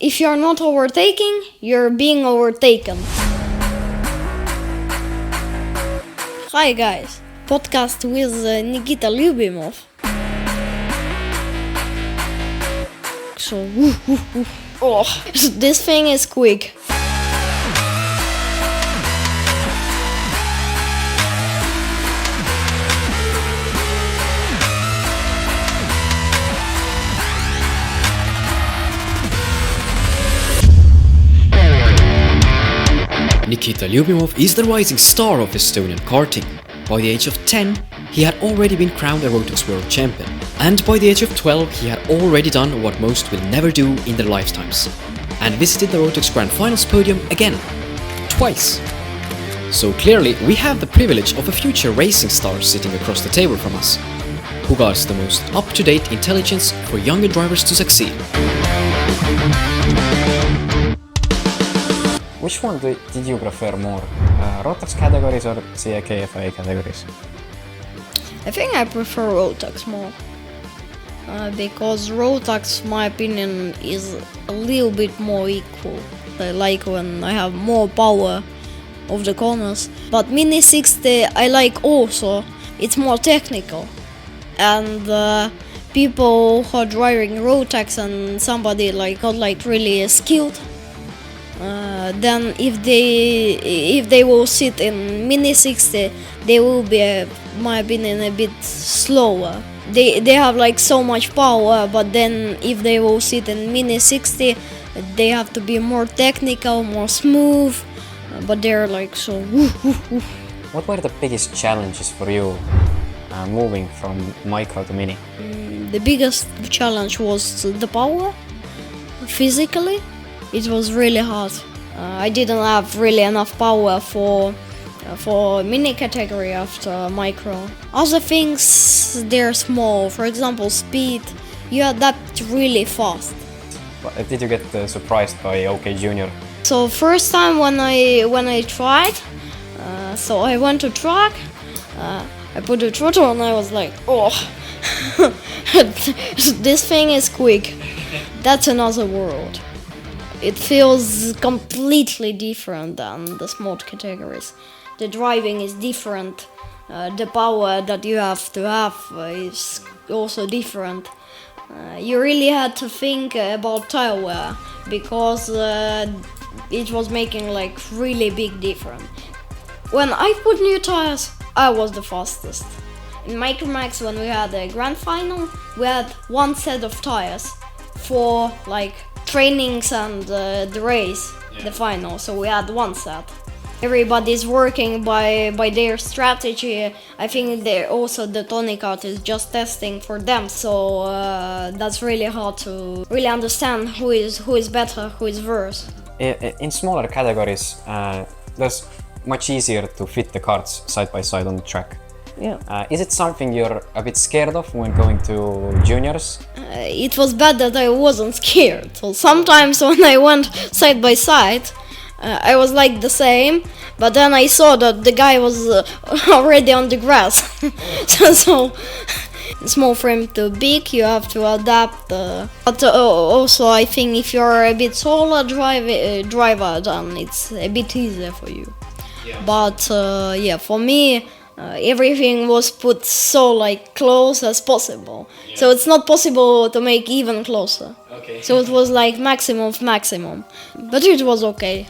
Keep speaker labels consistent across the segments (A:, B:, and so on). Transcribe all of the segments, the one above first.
A: if you're not overtaking, you're being overtaken. Hi guys, podcast with Nikita Ljubimov. So, oh, this thing is quick.
B: Nikita Ljubimov is the rising star of Estonian karting. By the age of 10, he had already been crowned a Rotax World Champion. And by the age of 12, he had already done what most will never do in their lifetimes. And visited the Rotax Grand Finals podium again. Twice. So clearly, we have the privilege of a future racing star sitting across the table from us, who guards the most up-to-date intelligence for younger drivers to succeed.
C: Which one did you prefer more? Rotax categories or KFA categories?
A: I think I prefer Rotax more. Because Rotax, my opinion, is a little bit more equal. I like when I have more power of the corners. But Mini 60 I like also. It's more technical. And people who are driving Rotax and somebody got really skilled, then if they will sit in Mini 60, they will be, in my opinion, a bit slower. They have so much power, but then if they will sit in Mini 60, they have to be more technical, more smooth, but they're so
C: What were the biggest challenges for you moving from micro to mini?
A: The biggest challenge was the power. Physically, it was really hard. I didn't have really enough power for mini category after micro. Other things, they're small. For example, speed. You adapt really fast.
C: But did you get surprised by OK Junior?
A: So first time when I tried, so I went to track. I put the throttle and I was like, oh, this thing is quick. That's another world. It feels completely different than the small categories. The driving is different. The power that you have to have is also different. You really had to think about tire wear because it was making really big difference. When I put new tires, I was the fastest. In Micromax, when we had the grand final, we had one set of tires for trainings and the race, the final. So we had one set. Everybody's working by their strategy. I think the Tony Kart is just testing for them. So that's really hard to really understand who is better, who is worse.
C: In smaller categories, there's much easier to fit the karts side by side on the track.
A: Yeah.
C: Is it something you're a bit scared of when going to juniors?
A: It was bad that I wasn't scared. So sometimes when I went side by side, I was the same, but then I saw that the guy was already on the grass. so small frame to big, you have to adapt. But also I think if you're a bit taller driver, then it's a bit easier for you. Yeah. But for me, everything was put so close as possible. Yeah. So it's not possible to make even closer. Okay. So it was maximum of maximum. But it was okay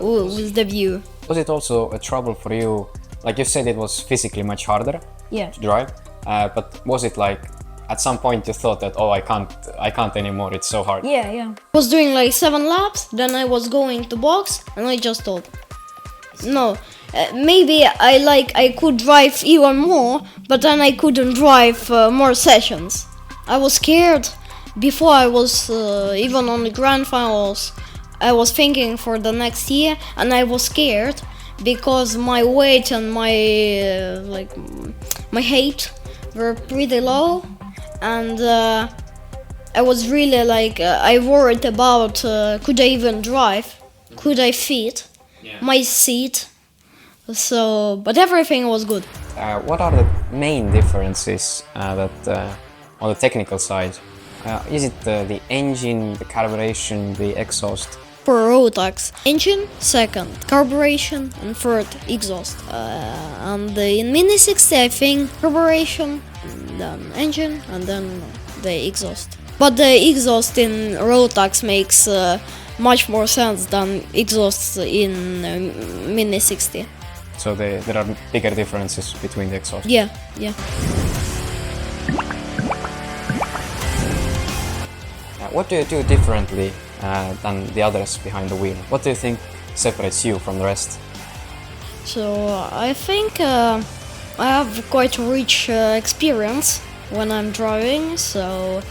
A: with the view.
C: Was it also a trouble for you? Like you said, it was physically much harder to drive. But was it at some point you thought that, oh, I can't anymore, it's so hard?
A: Yeah. I was doing 7 laps, then I was going to box and I just thought, no. Maybe I could drive even more, but then I couldn't drive more sessions. I was scared. Before I was even on the grand finals, I was thinking for the next year, and I was scared because my weight and my height were pretty low, and I was really I worried about could I even drive, could I fit my seat. So, but everything was good.
C: What are the main differences that on the technical side Is it the engine, the carburation, the exhaust?
A: For Rotax, engine, second, carburation, and third, exhaust. And in Mini 60, I think carburation, then engine, and then the exhaust. But the exhaust in Rotax makes much more sense than exhausts in Mini 60.
C: So there are bigger differences between the exhaust?
A: Yeah.
C: What do you do differently than the others behind the wheel? What do you think separates you from the rest?
A: So I think I have quite rich experience when I'm driving, so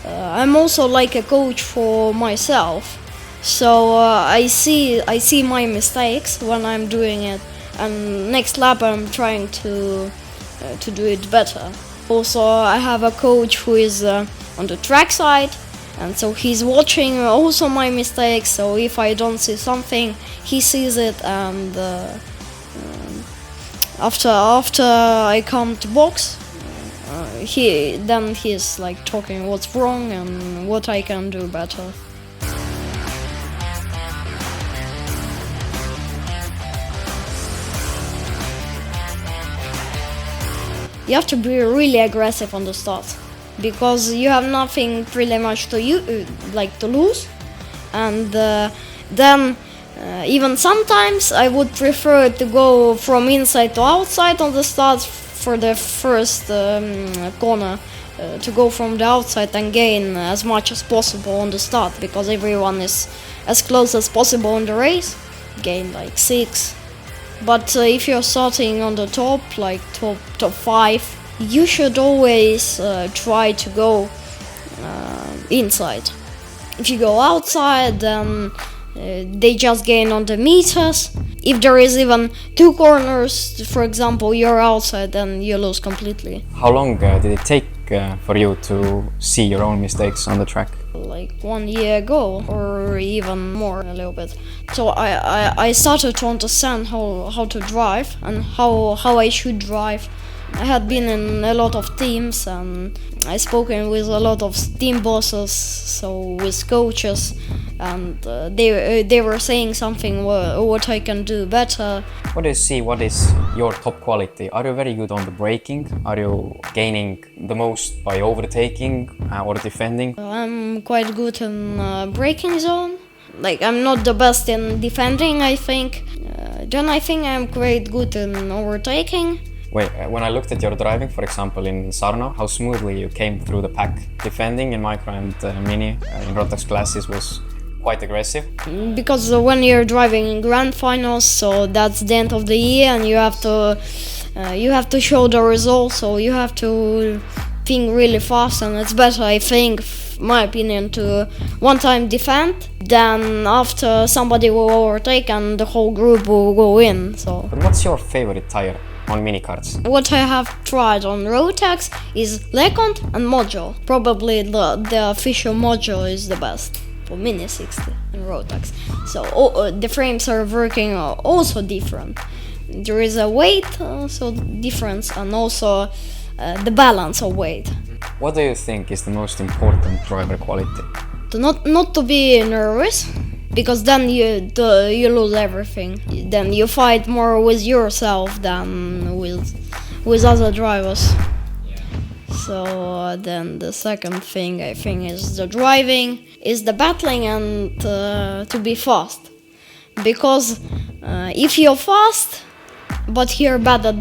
A: I'm also like a coach for myself. So I see my mistakes when I'm doing it, and next lap I'm trying to do it better. Also, I have a coach who is on the track side, and so he's watching also my mistakes. So if I don't see something, he sees it, and after I come to box, he's like talking what's wrong and what I can do better. You have to be really aggressive on the start, because you have nothing pretty much to lose, and then even sometimes I would prefer to go from inside to outside on the start for the first corner, to go from the outside and gain as much as possible on the start, because everyone is as close as possible on the race, gain like 6. But if you're starting on the top, like top 5, you should always try to go inside. If you go outside, then they just gain on the meters. If there is even 2 corners, for example, you're outside, then you lose completely.
C: How long did it take for you to see your own mistakes on the track?
A: Like 1 year ago, or even more, a little bit. So I started to understand how to drive and how I should drive. I had been in a lot of teams, and I spoken with a lot of team bosses, so with coaches, and they were saying something what I can do better.
C: What do you see? What is your top quality? Are you very good on the braking? Are you gaining the most by overtaking or defending?
A: I'm quite good in braking zone. Like, I'm not the best in defending, I think. Then I think I'm quite good in overtaking.
C: Wait, when I looked at your driving, for example, in Sarno, how smoothly you came through the pack. Defending in Micro and Mini in Rotax classes was quite aggressive.
A: Because when you're driving in grand finals, so that's the end of the year, and you have to show the results, so you have to think really fast, and it's better, I think, my opinion, to one time defend, then after somebody will overtake and the whole group will go in. So.
C: But what's your favorite tire on mini karts?
A: What I have tried on Rotax is Lecont and Module. Probably the official Module is the best for Mini 60 and Rotax. So the frames are working also different. There is a weight so difference, and also the balance of weight.
C: What do you think is the most important driver quality?
A: Not to be nervous, because then you lose everything. Then you fight more with yourself than with other drivers.
C: Yeah.
A: So then the second thing, I think, is the driving, is the battling, and to be fast. Because if you're fast but you're bad at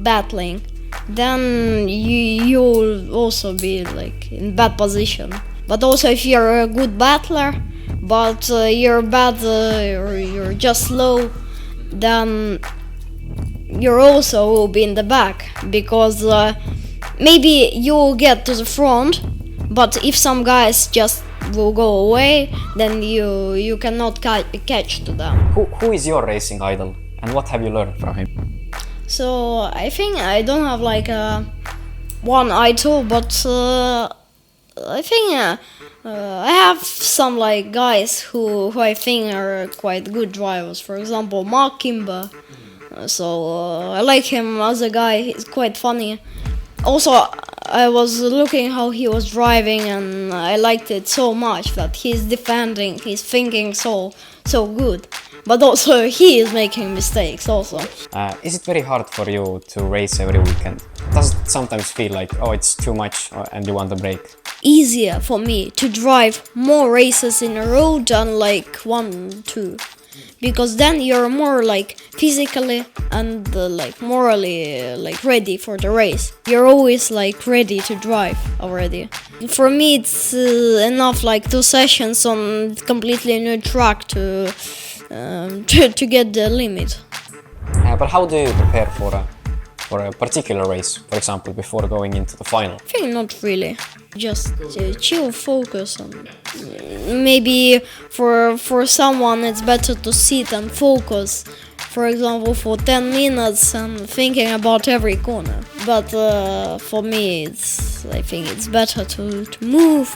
A: battling, then you'll also be like in bad position. But also if you're a good battler, but you're bad or you're just slow, then you're also will be in the back, because maybe you'll get to the front, but if some guys just will go away, then you cannot catch to them.
C: Who is your racing idol, and what have you learned from him?
A: So I think I don't have like one idol, but I think I have some like guys who I think are quite good drivers. For example, Mark Kimber. So I like him as a guy. He's quite funny. Also, I was looking how he was driving, and I liked it so much that he's defending, he's thinking so good. But also he is making mistakes also.
C: Is it very hard for you to race every weekend? Does it sometimes feel like, oh, it's too much and you want a break?
A: Easier for me to drive more races in a row than like 1, 2. Because then you're more like physically and like morally like ready for the race. You're always like ready to drive already. For me it's enough like 2 sessions on completely new track to get the limit.
C: But how do you prepare for a particular race, for example, before going into the final?
A: I think not really. Just chill, focus on. Maybe for someone it's better to sit and focus, for example, for 10 minutes and thinking about every corner. But for me, I think it's better to move.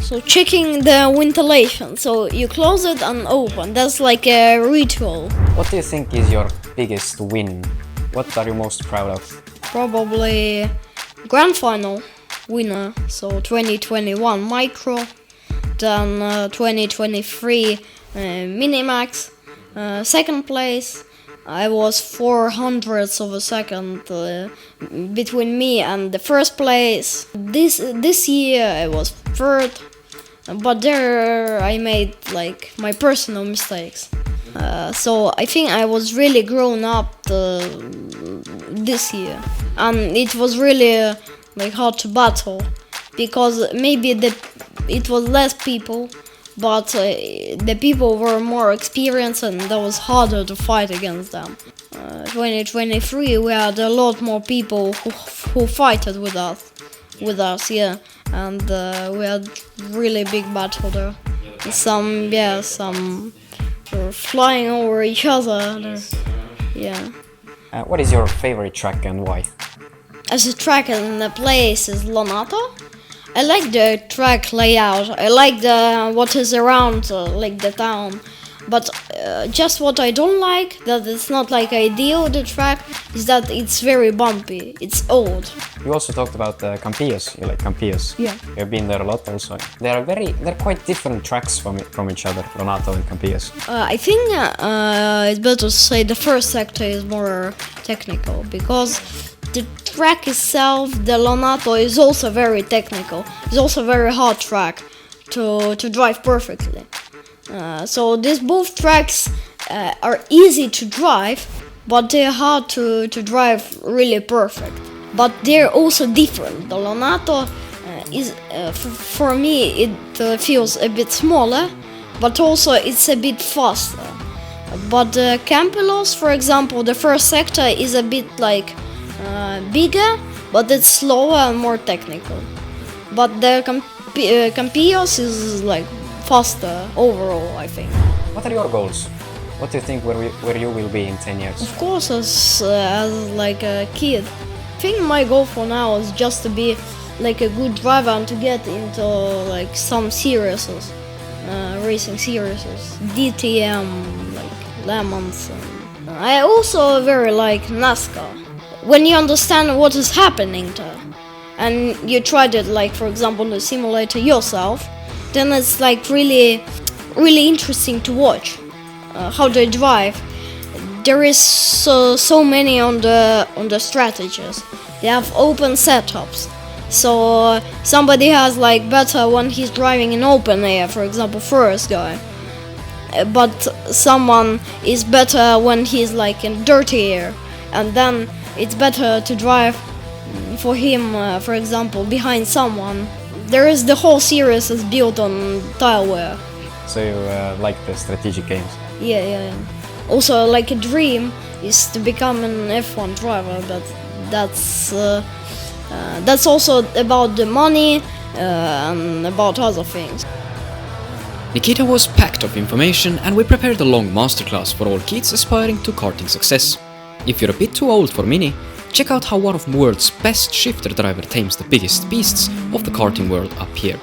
A: So checking the ventilation, so you close it and open. That's like a ritual.
C: What do you think is your biggest win? What are you most proud of?
A: Probably grand final winner, so 2021 Micro, then 2023 Minimax, second place. I was 400ths of a second between me and the first place. This year I was third, but there I made like my personal mistakes. So I think I was really grown up this year, and it was really like hard to battle, because maybe it was less people, but the people were more experienced and that was harder to fight against them. 2023 we had a lot more people who fighted with us, yeah, and we had really big battle there. Some were flying over each other. Yeah.
C: What is your favorite track and why?
A: As a track and the place is Lonato. I like the track layout. I like what is around like the town. But just what I don't like, that it's not like ideal, the track, is that it's very bumpy. It's old.
C: You also talked about Campillos. You like Campillos.
A: Yeah.
C: You've been there a lot also. They're quite different tracks from each other, Lonato and Campillos.
A: I think it's better to say the first sector is more technical, because the track itself, the Lonato, is also very technical. It's also a very hard track to drive perfectly. So these both tracks are easy to drive, but they're hard to drive really perfect. But they're also different. The Lonato is, for me, it feels a bit smaller, but also it's a bit faster. But the Campillos, for example, the first sector is a bit like bigger, but it's slower and more technical. But the Campillos is like faster overall, I think.
C: What are your goals? What do you think where you will be in 10 years?
A: Of course, as like a kid. I think my goal for now is just to be like a good driver and to get into like some series, racing series, DTM, like Le Mans. I also very like NASCAR. When you understand what is happening there, and you tried it, like for example the simulator yourself, then it's like really interesting to watch how they drive. There is so many on the strategies. They have open setups, so somebody has like better when he's driving in open air, for example first guy, but someone is better when he's like in dirty air, and then it's better to drive for him, for example, behind someone. There is the whole series is built on tile wear.
C: So you like the strategic games?
A: Yeah. Also, like a dream is to become an F1 driver, but that's also about the money and about other things.
B: Nikita was packed of information, and we prepared a long masterclass for all kids aspiring to karting success. If you're a bit too old for Mini, check out how one of the world's best shifter driver tames the biggest beasts of the karting world up here.